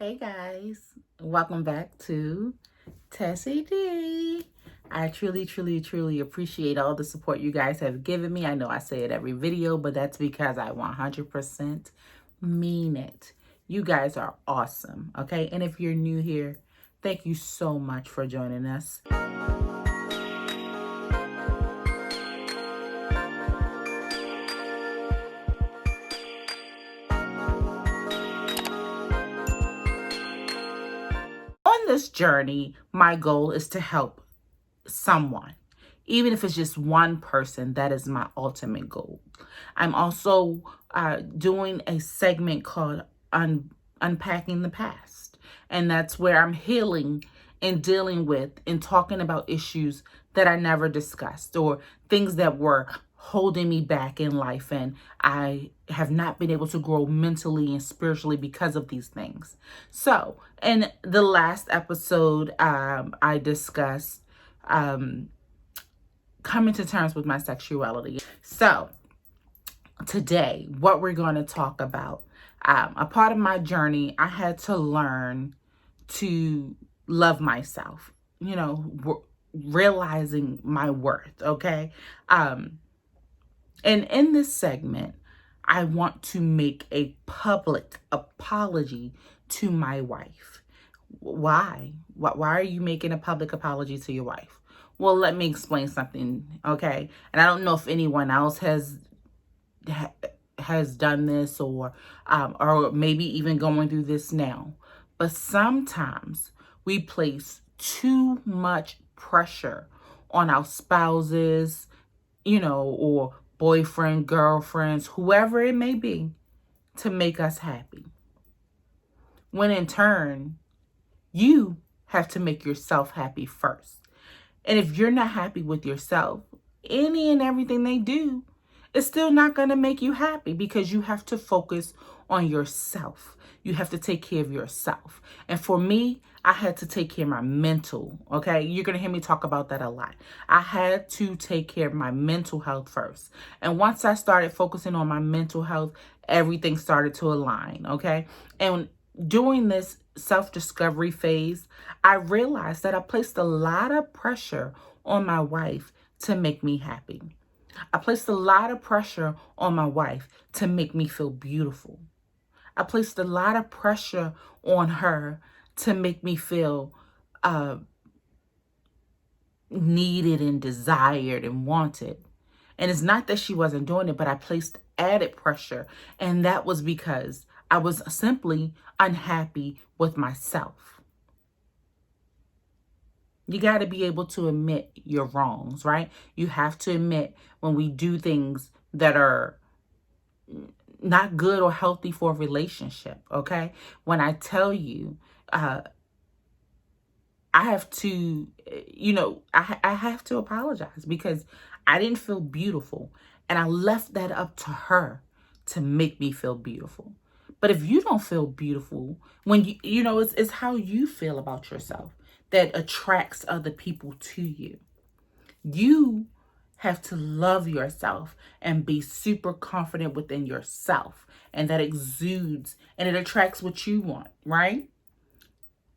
Hey guys, welcome back to Tessie D. I truly appreciate all the support you guys have given me. I know I say it every video, but that's because I 100% mean it. You guys are awesome, okay? And if you're new here, thank you so much for joining us. On this journey, my goal is to help someone. Even if it's just one person, that is my ultimate goal. I'm also doing a segment called Unpacking the Past. And that's where I'm healing and dealing with and talking about issues that I never discussed or things that were holding me back in life. And I have not been able to grow mentally and spiritually because of these things. So, in the last episode, I discussed coming to terms with my sexuality. So today, what we're going to talk about, a part of my journey, I had to learn to love myself, realizing my worth, okay? And in this segment, I want to make a public apology to my wife. Why? Why are you making a public apology to your wife? Well, let me explain something, okay? And I don't know if anyone else has done this or maybe even going through this now. But sometimes we place too much pressure on our spouses, or boyfriend, girlfriends, whoever it may be, to make us happy. When in turn, you have to make yourself happy first. And if you're not happy with yourself, any and everything they do is still not going to make you happy because you have to focus on yourself. You have to take care of yourself. And for me, I had to take care of my mental, okay? You're going to hear me talk about that a lot. I had to take care of my mental health first. And once I started focusing on my mental health, everything started to align, okay? And during this self-discovery phase, I realized that I placed a lot of pressure on my wife to make me happy. I placed a lot of pressure on my wife to make me feel beautiful. I placed a lot of pressure on her to make me feel needed and desired and wanted. And it's not that she wasn't doing it, but I placed added pressure. And that was because I was simply unhappy with myself. You got to be able to admit your wrongs, right? You have to admit when we do things that are not good or healthy for a relationship, okay? When I tell you, I have to, I have to apologize because I didn't feel beautiful. And I left that up to her to make me feel beautiful. But if you don't feel beautiful, when it's how you feel about yourself that attracts other people to you. You have to love yourself and be super confident within yourself. And that exudes and it attracts what you want, right?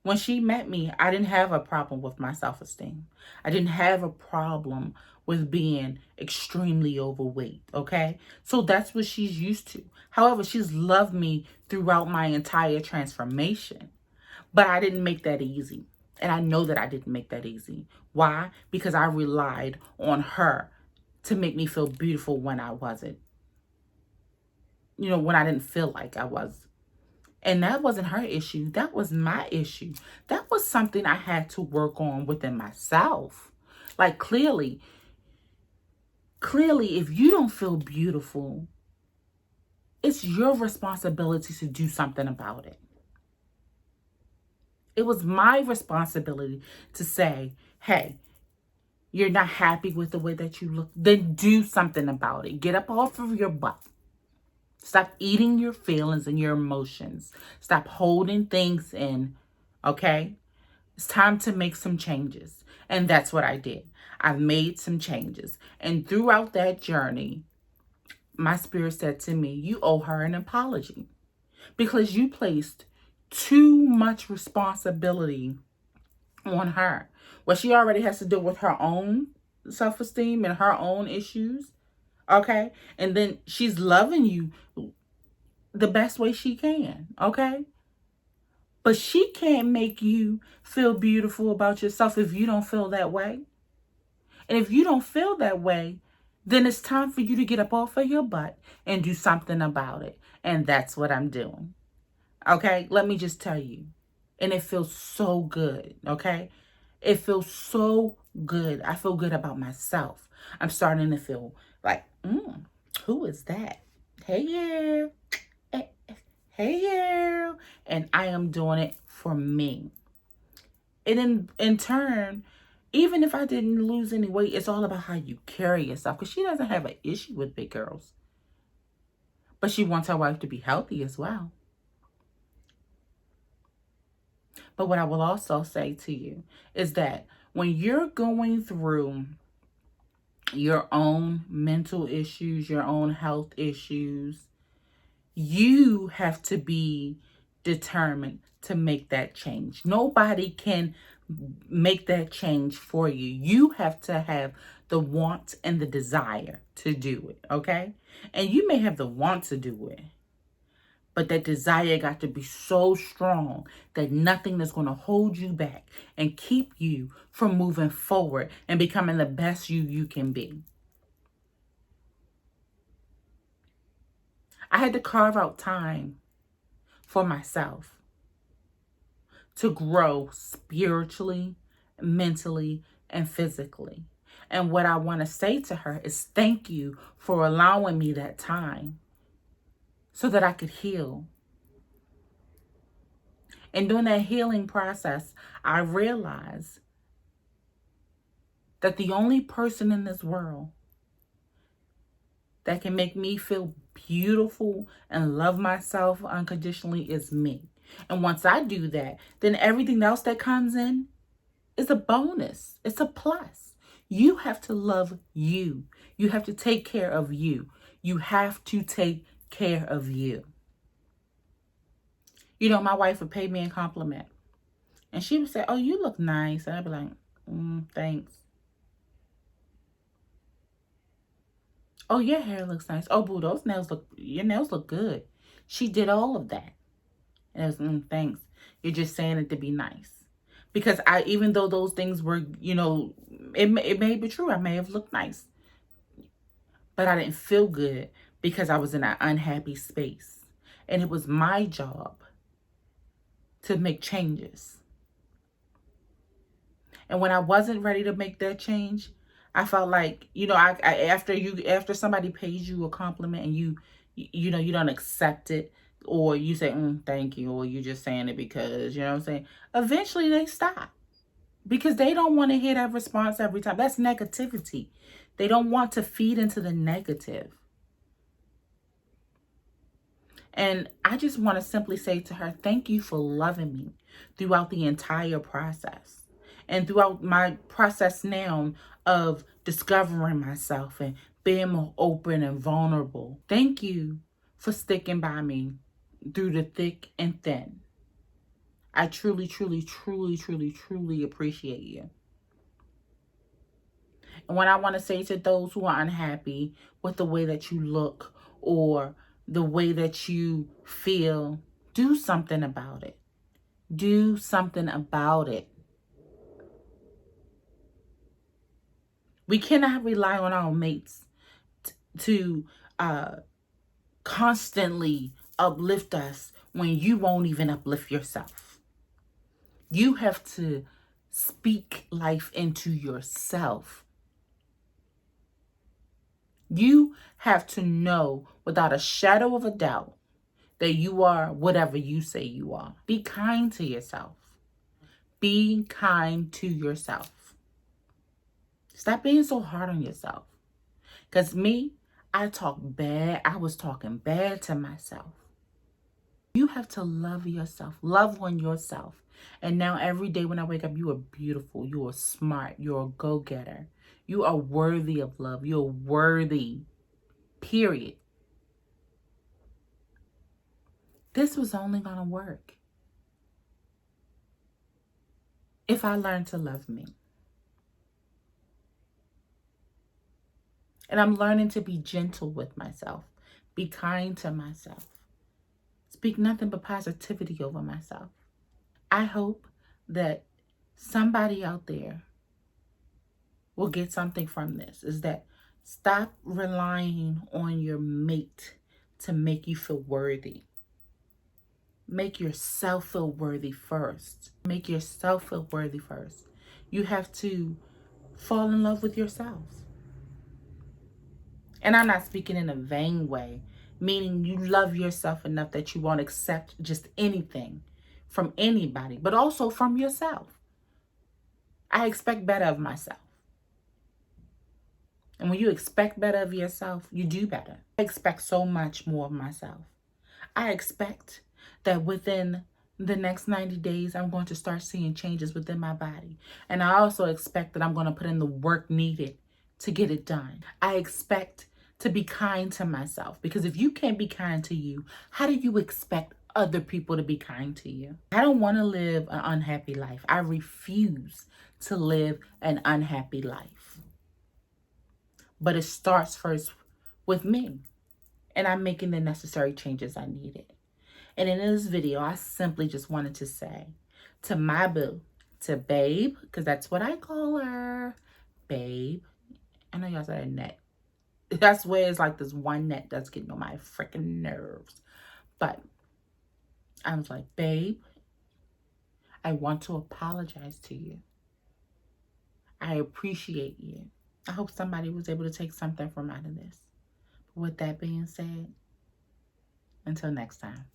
When she met me, I didn't have a problem with my self-esteem. I didn't have a problem with being extremely overweight, okay? So that's what she's used to. However, she's loved me throughout my entire transformation. But I didn't make that easy. And I know that I didn't make that easy. Why? Because I relied on her to make me feel beautiful when I wasn't. When I didn't feel like I was. And that wasn't her issue. That was my issue. That was something I had to work on within myself. Like clearly, if you don't feel beautiful, it's your responsibility to do something about it. It was my responsibility to say, hey, you're not happy with the way that you look, then do something about it. Get up off of your butt. Stop eating your feelings and your emotions. Stop holding things in, okay? It's time to make some changes. And that's what I did. I've made some changes. And throughout that journey, my spirit said to me, you owe her an apology because you placed too much responsibility on her. Well, she already has to deal with her own self-esteem and her own issues. Okay? And then she's loving you the best way she can. Okay? But she can't make you feel beautiful about yourself if you don't feel that way. And if you don't feel that way, then it's time for you to get up off of your butt and do something about it. And that's what I'm doing. Okay? Let me just tell you. And it feels so good. Okay? It feels so good. I feel good about myself. I'm starting to feel like, who is that? Hey, girl. Hey, girl. And I am doing it for me. And in turn, even if I didn't lose any weight, it's all about how you carry yourself. Because she doesn't have an issue with big girls. But she wants her wife to be healthy as well. But what I will also say to you is that when you're going through your own mental issues, your own health issues, you have to be determined to make that change. Nobody can make that change for you. You have to have the want and the desire to do it, okay? And you may have the want to do it, but that desire got to be so strong that nothing is going to hold you back and keep you from moving forward and becoming the best you can be. I had to carve out time for myself to grow spiritually, mentally, and physically. And what I want to say to her is thank you for allowing me that time so that I could heal. And during that healing process, I realized that the only person in this world that can make me feel beautiful and love myself unconditionally is me. And once I do that, then everything else that comes in is a bonus. It's a plus. You have to love you. You have to take care of you. You have to take care of you. You know, my wife would pay me a compliment. And she would say, oh, you look nice. And I'd be like, thanks. Oh, your hair looks nice. Oh, boo, your nails look good. She did all of that. And it was, thanks. You're just saying it to be nice. Because even though those things were, it may be true. I may have looked nice. But I didn't feel good because I was in an unhappy space. And it was my job to make changes. And when I wasn't ready to make that change, I felt like, after somebody pays you a compliment and you don't accept it, or you say, thank you, or you're just saying it because, you know what I'm saying? Eventually they stop because they don't want to hear that response every time. That's negativity. They don't want to feed into the negative. And I just want to simply say to her, thank you for loving me throughout the entire process. And throughout my process now of discovering myself and being more open and vulnerable. Thank you for sticking by me through the thick and thin. I truly, truly, truly, truly, truly appreciate you. And what I want to say to those who are unhappy with the way that you look or the way that you feel, do something about it. Do something about it. We cannot rely on our mates to constantly uplift us when you won't even uplift yourself. You have to speak life into yourself. You have to know without a shadow of a doubt that you are whatever you say you are. Be kind to yourself. Be kind to yourself. Stop being so hard on yourself. Because me, I talk bad. I was talking bad to myself. You have to love yourself. Love on yourself. And now every day when I wake up, you are beautiful. You are smart. You're a go-getter. You are worthy of love. You're worthy. Period. This was only going to work if I learn to love me. And I'm learning to be gentle with myself, be kind to myself, speak nothing but positivity over myself. I hope that somebody out there will get something from this, is that stop relying on your mate to make you feel worthy. Make yourself feel worthy first. Make yourself feel worthy first. You have to fall in love with yourself. And I'm not speaking in a vain way, meaning you love yourself enough that you won't accept just anything from anybody, but also from yourself. I expect better of myself. And when you expect better of yourself, you do better. I expect so much more of myself. I expect that within the next 90 days, I'm going to start seeing changes within my body. And I also expect that I'm going to put in the work needed to get it done. I expect to be kind to myself, because if you can't be kind to you, how do you expect other people to be kind to you? I don't want to live an unhappy life. I refuse to live an unhappy life. But it starts first with me, and I'm making the necessary changes I needed. And in this video, I simply just wanted to say to my boo, to babe, because that's what I call her, babe. I know y'all said a net. That's where it's like this one net that's getting on my freaking nerves. But I was like, babe, I want to apologize to you. I appreciate you. I hope somebody was able to take something from out of this. With that being said, until next time.